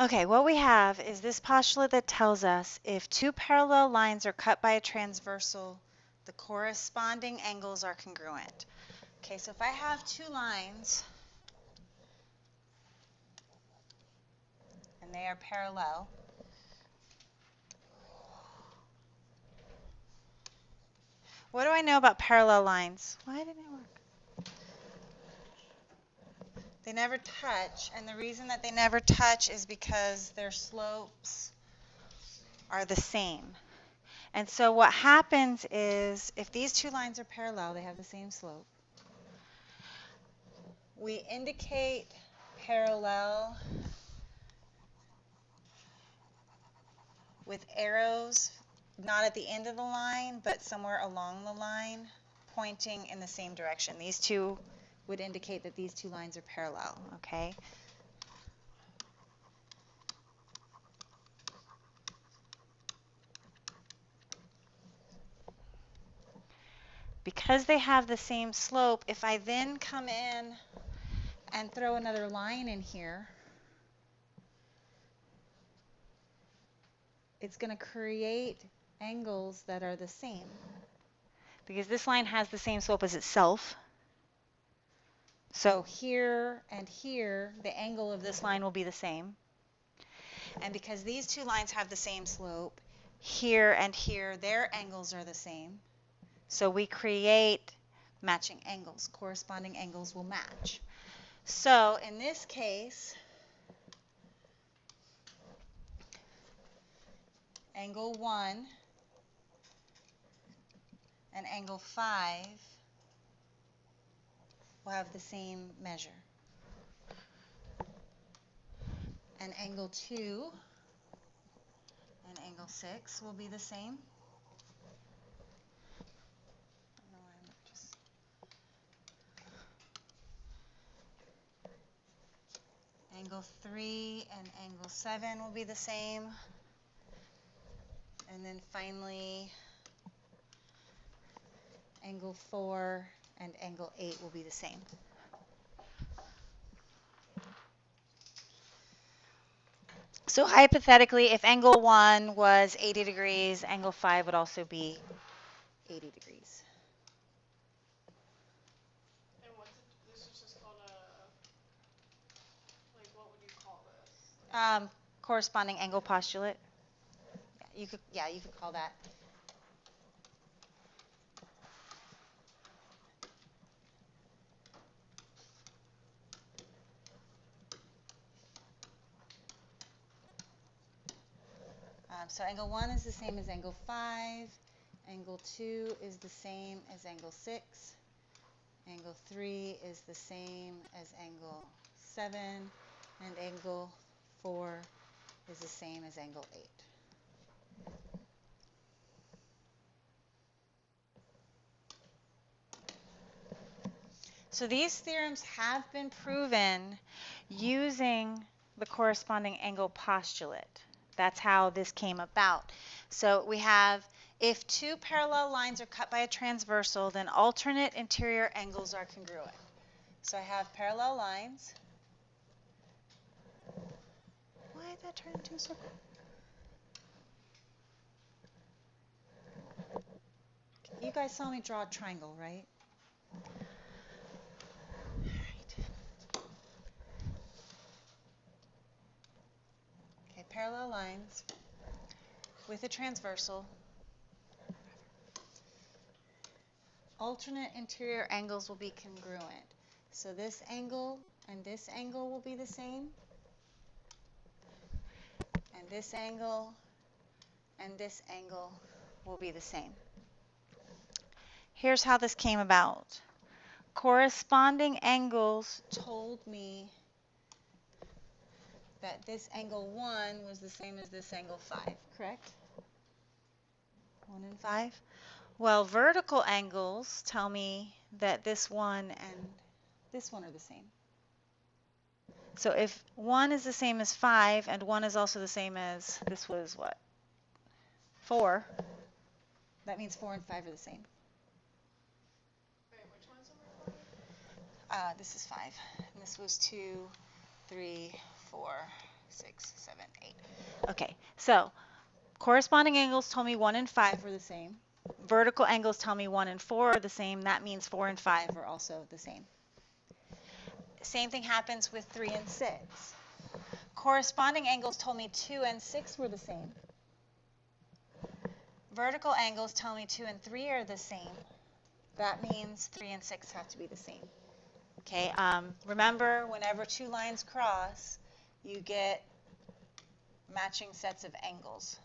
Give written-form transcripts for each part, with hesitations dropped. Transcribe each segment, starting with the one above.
Okay, what we have is this postulate that tells us if two parallel lines are cut by a transversal, the corresponding angles are congruent. Okay, so if I have two lines and they are parallel, what do I know about parallel lines? Why didn't it work? They never touch, and the reason that they never touch is because their slopes are the same. And so what happens is if these two lines are parallel, they have the same slope. We indicate parallel with arrows, not at the end of the line, but somewhere along the line, pointing in the same direction. These two would indicate that these two lines are parallel, okay? Because they have the same slope, if I then come in and throw another line in here, it's going to create angles that are the same. Because this line has the same slope as itself. So here and here, the angle of this line will be the same. And because these two lines have the same slope, here and here, their angles are the same. So we create matching angles. Corresponding angles will match. So in this case, angle 1 and angle 5 will have the same measure. And angle 2 and angle 6 will be the same. Angle 3 and angle 7 will be the same. And then finally, angle 4 and angle 8 will be the same. So hypothetically, if angle 1 was 80 degrees, angle 5 would also be 80 degrees. And this is just called a, like, what would you call this? Corresponding angle postulate. You could call that. So angle 1 is the same as angle 5. Angle 2 is the same as angle 6. Angle 3 is the same as angle 7. And angle 4 is the same as angle 8. So these theorems have been proven using the corresponding angle postulate. That's how this came about. So we have, if two parallel lines are cut by a transversal, then alternate interior angles are congruent. So I have parallel lines. Why did that turn into a circle? You guys saw me draw a triangle, right? Okay, parallel lines with a transversal. Alternate interior angles will be congruent. So this angle and this angle will be the same. And this angle and this angle will be the same. Here's how this came about. Corresponding angles told me that this angle 1 was the same as this angle 5, correct? 1 and 5. Well, vertical angles tell me that this one and this one are the same. So if 1 is the same as 5 and 1 is also the same as, this was what? 4. That means 4 and 5 are the same. Wait, which one's number 5? This is 5. And this was 2, 3, 4, 6, 7, Okay, so corresponding angles told me 1 and 5 were the same. Vertical angles tell me 1 and 4 are the same. That means 4 and 5 are also the same. Same thing happens with 3 and 6. Corresponding angles told me 2 and 6 were the same. Vertical angles tell me 2 and 3 are the same. That means 3 and 6 have to be the same. Okay, remember, whenever two lines cross, you get matching sets of angles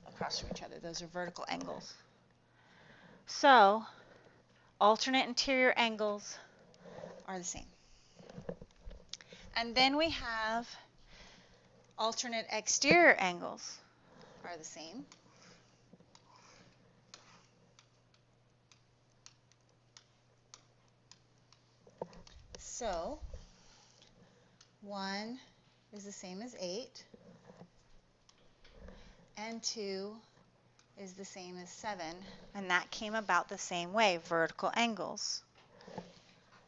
across from each other. Those are vertical angles. So, alternate interior angles are the same. And then we have alternate exterior angles are the same. So, 1 is the same as 8, and 2 is the same as 7, and that came about the same way, vertical angles.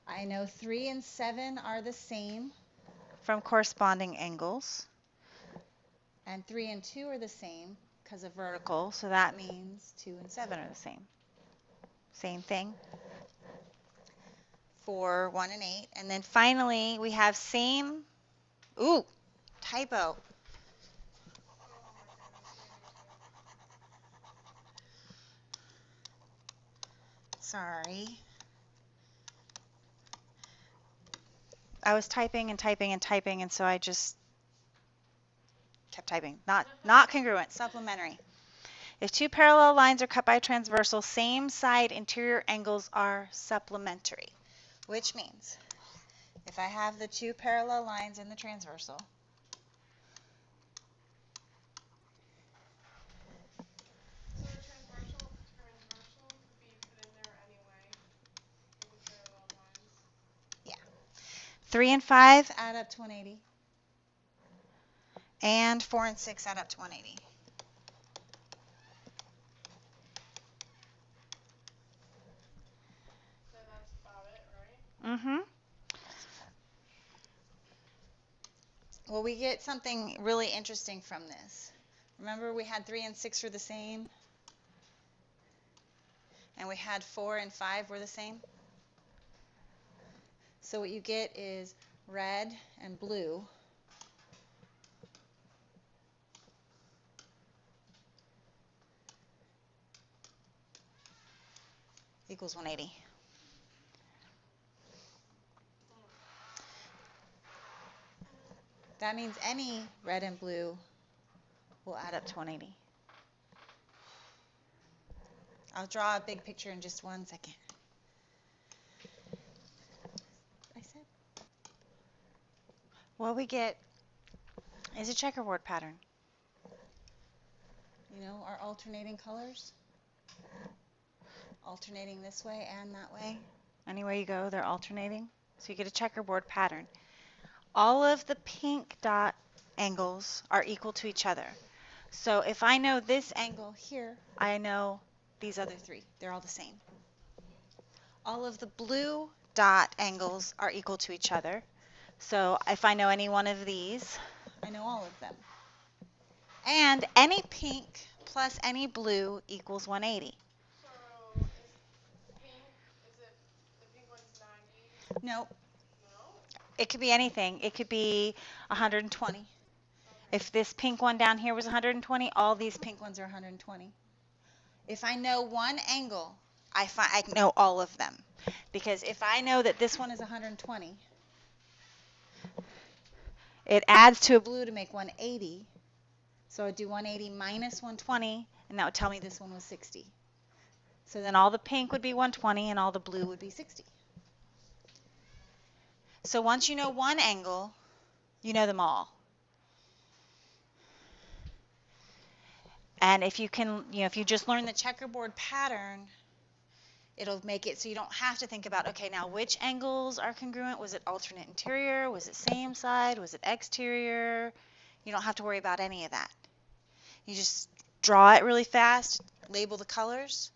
I know 3 and 7 are the same from corresponding angles, and 3 and 2 are the same because of vertical, so that means 2 and 7 are the same. Same thing for 1 and 8. And then finally, we have same, typo. Sorry. I was typing and typing and typing, and so I just kept typing. Not congruent, supplementary. If two parallel lines are cut by a transversal, same side interior angles are supplementary, which means if I have the two parallel lines in the transversal, So a transversal could be put in there anyway, with the parallel lines. yeah, 3 and 5 add up to 180, and 4 and 6 add up to 180. So that's about it, right? Mm-hmm. Well, we get something really interesting from this. Remember, we had 3 and 6 were the same, and we had 4 and 5 were the same. So what you get is red and blue equals 180. That means any red and blue will add up to 180. I'll draw a big picture in just 1 second. I said. What we get is a checkerboard pattern. You know, our alternating colors. Alternating this way and that way. Anywhere you go, they're alternating. So you get a checkerboard pattern. All of the pink dot angles are equal to each other. So if I know this angle here, I know these other three. They're all the same. All of the blue dot angles are equal to each other. So if I know any one of these, I know all of them. And any pink plus any blue equals 180. So is it the pink one's 90? Nope. No? It could be anything. It could be 120. Okay. If this pink one down here was 120, all these pink ones are 120. If I know one angle, I know all of them. Because if I know that this one is 120, it adds to a blue to make 180. So I'd do 180 minus 120, and that would tell me this one was 60. So then all the pink would be 120, and all the blue would be 60. So once you know one angle, you know them all. And if you can, if you just learn the checkerboard pattern, it'll make it so you don't have to think about, okay, now which angles are congruent? Was it alternate interior? Was it same side? Was it exterior? You don't have to worry about any of that. You just draw it really fast, label the colors,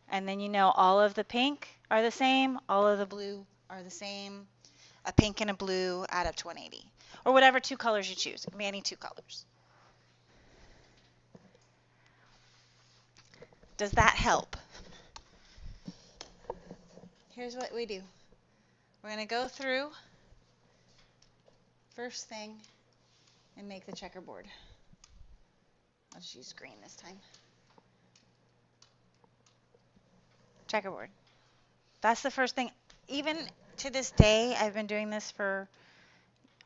and then you know all of the pink are the same, all of the blue are the same. A pink and a blue add up to 180. or whatever two colors you choose. It can be any two colors. Does that help? Here's what we do. We're going to go through first thing and make the checkerboard. I'll just use green this time. Checkerboard. That's the first thing. Even to this day, I've been doing this for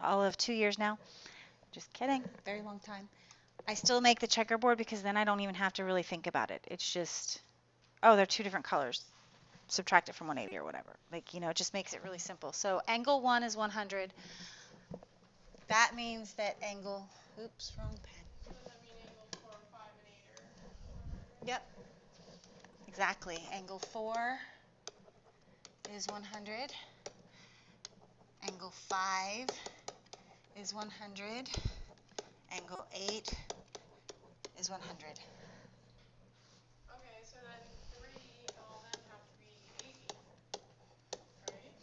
all of 2 years now. Just kidding. Very long time. I still make the checkerboard because then I don't even have to really think about it. It's just, oh, they're two different colors. Subtract it from 180 or whatever. Like, you know, it just makes it really simple. So angle 1 is 100. That means that angle, oops, wrong pen. So does that mean angle 4, 5, and 8 are 100? Yep, exactly. Angle 4 is 100. Angle 5 is 100. Angle 8 is 100. Okay, so then 3 will then have to be 80, right?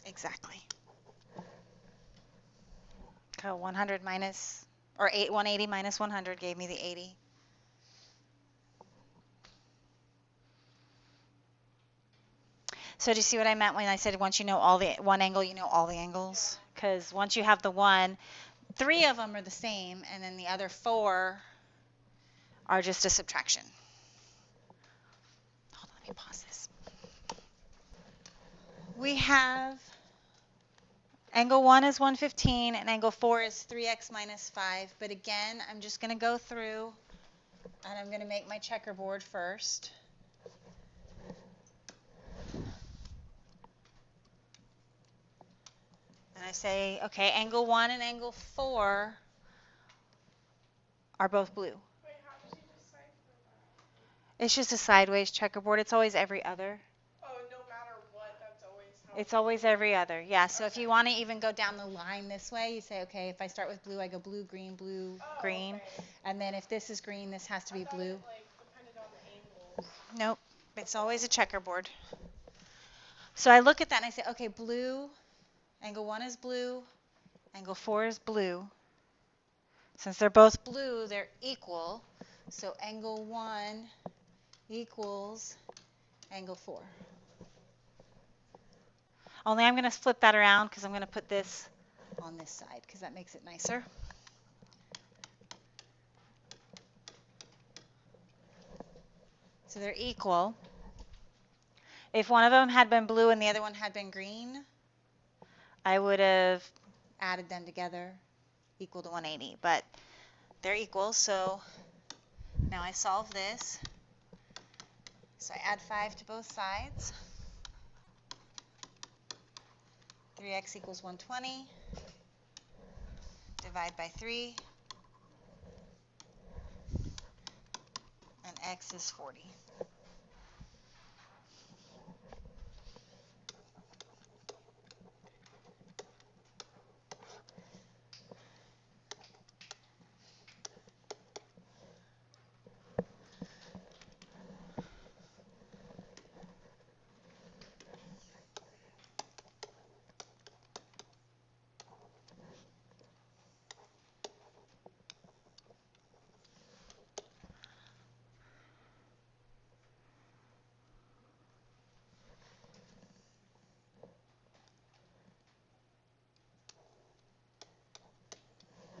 Exactly. So 100 minus, or 180 minus 100 gave me the 80. So do you see what I meant when I said once you know all the one angle, you know all the angles? Because once you have the one, 3 of them are the same, and then the other 4 are just a subtraction. Hold on, let me pause this. We have angle 1 is 115, and angle 4 is 3x minus 5. But again, I'm just going to go through, and I'm going to make my checkerboard first. And I say, okay, angle 1 and angle 4 are both blue. Wait, how did you decipher that? It's just a sideways checkerboard. It's always every other. Oh, no matter what, that's always how It's always every other. Yeah, so if Okay. you want to even go down the line this way, you say, okay, if I start with blue, I go blue, green, Oh, green. okay. And then if this is green, this has to be I thought blue. it, like, depended on the angles. Nope, it's always a checkerboard. So I look at that and I say, okay, blue, angle 1 is blue, angle 4 is blue. Since they're both blue, they're equal. So angle 1 equals angle 4. Only I'm going to flip that around because I'm going to put this on this side because that makes it nicer. So they're equal. If one of them had been blue and the other one had been green, I would have added them together, equal to 180. But they're equal, so now I solve this. So I add 5 to both sides. 3x equals 120. Divide by 3. And x is 40.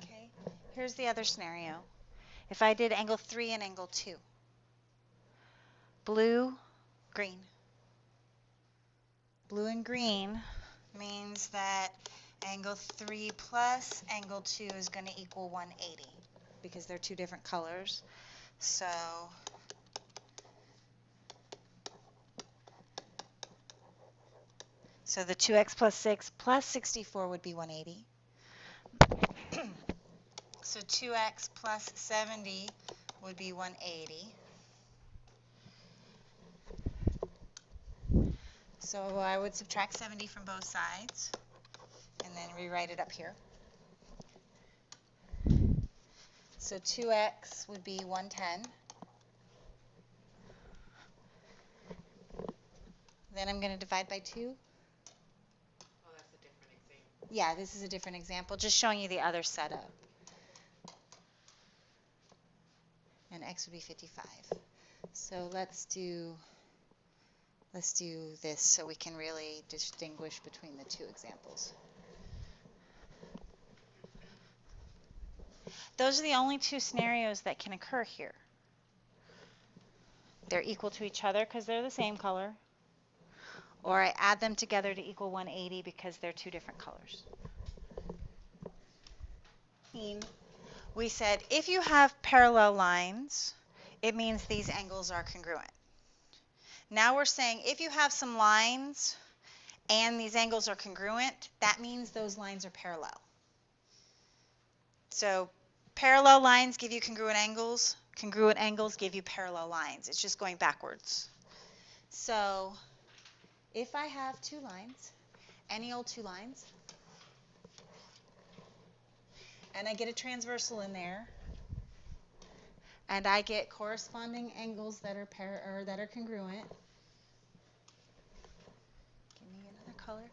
Okay, here's the other scenario. If I did angle 3 and angle 2, blue, green. Blue and green means that angle 3 plus angle 2 is going to equal 180 because they're two different colors. So the 2x plus 6 plus 64 would be 180. So 2x plus 70 would be 180. So I would subtract 70 from both sides and then rewrite it up here. So 2x would be 110. Then I'm going to divide by 2. Yeah, this is a different example, just showing you the other setup. And x would be 55. So let's do this so we can really distinguish between the two examples. Those are the only two scenarios that can occur here. They're equal to each other because they're the same color, or I add them together to equal 180 because they're two different colors. We said if you have parallel lines, it means these angles are congruent. Now we're saying if you have some lines and these angles are congruent, that means those lines are parallel. So parallel lines give you congruent angles give you parallel lines. It's just going backwards. So if I have two lines, any old two lines, and I get a transversal in there, and I get corresponding angles that are congruent. Give me another color.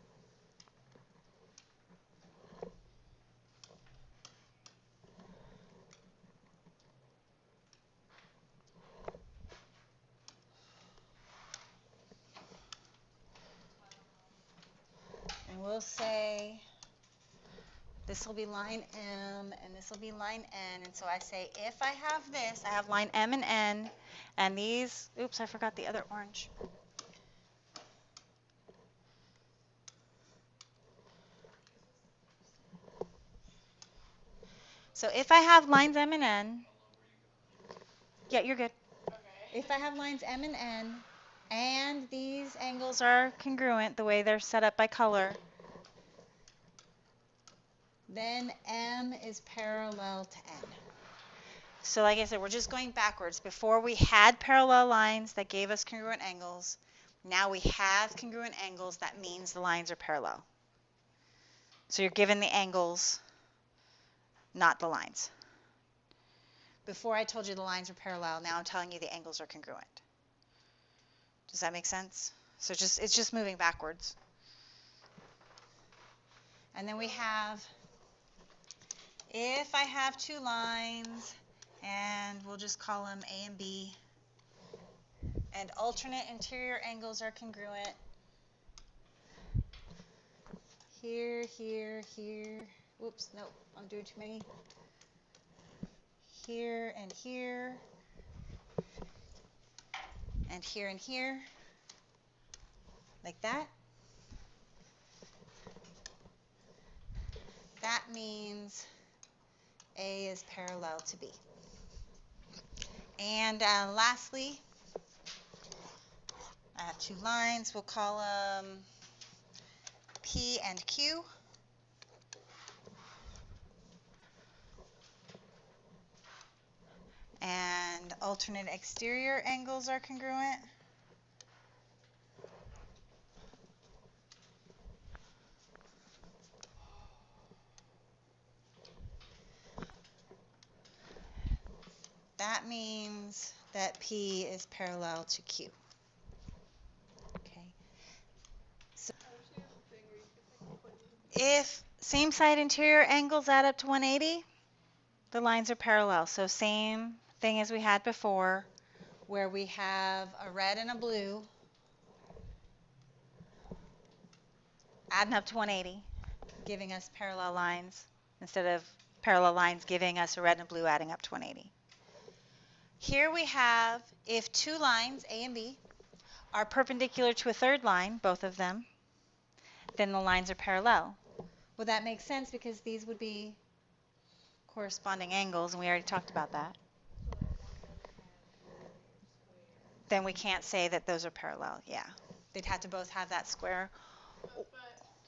And we'll say this will be line M and this will be line N. And so I say if I have this, I have line M and N, and these, oops, I forgot the other orange. So if I have lines M and N, yeah, you're good. Okay. If I have lines M and these angles are congruent the way they're set up by color, then M is parallel to N. So like I said, we're just going backwards. Before we had parallel lines that gave us congruent angles. Now we have congruent angles. That means the lines are parallel. So you're given the angles, not the lines. Before I told you the lines are parallel. Now I'm telling you the angles are congruent. Does that make sense? So it's just moving backwards. And then we have, if I have two lines, and we'll just call them A and B, and alternate interior angles are congruent, here, here, here, whoops, nope, I'm doing too many, here and here, and here and here, like that. That means A is parallel to B. And lastly, I have two lines. We'll call them P and Q. And alternate exterior angles are congruent. That means that P is parallel to Q. Okay. So if same side interior angles add up to 180, the lines are parallel. So same thing as we had before, where we have a red and a blue adding up to 180, giving us parallel lines, instead of parallel lines giving us a red and blue adding up to 180. Here we have, if two lines, A and B, are perpendicular to a third line, both of them, then the lines are parallel. Well, that makes sense because these would be corresponding angles, and we already talked about that. Then we can't say that those are parallel. Yeah. They'd have to both have that square. But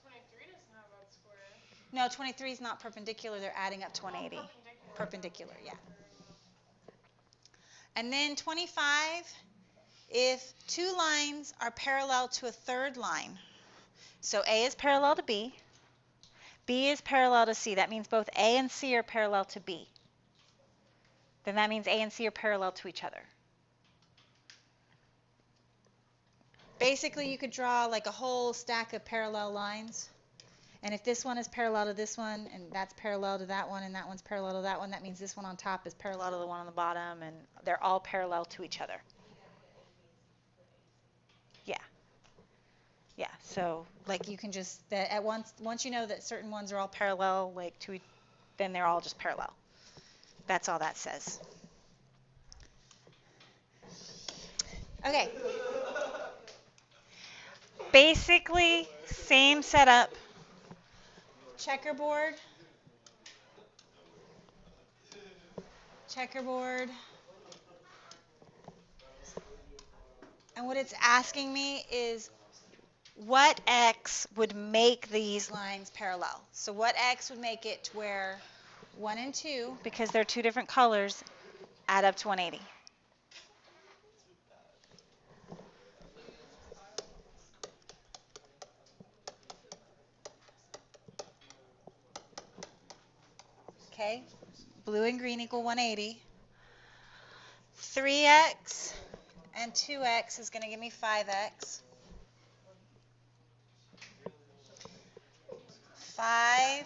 23 doesn't have that square. No, 23 is not perpendicular. They're adding up to 180. Oh, perpendicular. Perpendicular, yeah. Very well. And then 25, if two lines are parallel to a third line, so A is parallel to B, B is parallel to C. That means both A and C are parallel to B. Then that means A and C are parallel to each other. Basically, you could draw like a whole stack of parallel lines, And if this one is parallel to this one, and that's parallel to that one, and that one's parallel to that one, that means this one on top is parallel to the one on the bottom, and they're all parallel to each other. Yeah. Yeah, so like you can just that at once you know that certain ones are all parallel like then they're all just parallel. That's all that says. Okay. Basically, same setup. Checkerboard. Checkerboard. And what it's asking me is what X would make these lines parallel? So what X would make it to where 1 and 2, because they're two different colors, add up to 180? Okay? Blue and green equal 180. 3X and 2X is going to give me 5X. 5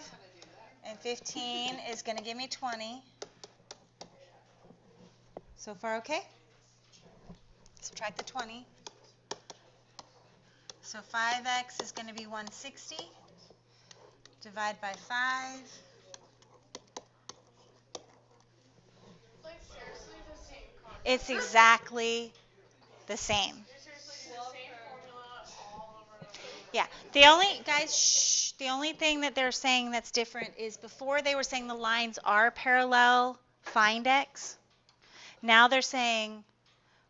and 15 is going to give me 20. So far, okay? Subtract the 20. So 5X is going to be 160. Divide by 5. Like seriously the same concept. It's exactly the same. It's seriously the same formula all over and over again. Yeah. The only, guys, the only thing that they're saying that's different is before they were saying the lines are parallel, find X. Now they're saying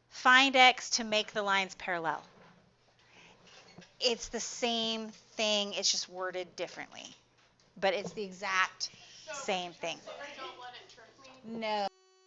find X to make the lines parallel. It's the same thing, it's just worded differently. But it's the exact So, same thing. so don't let it trick me. No.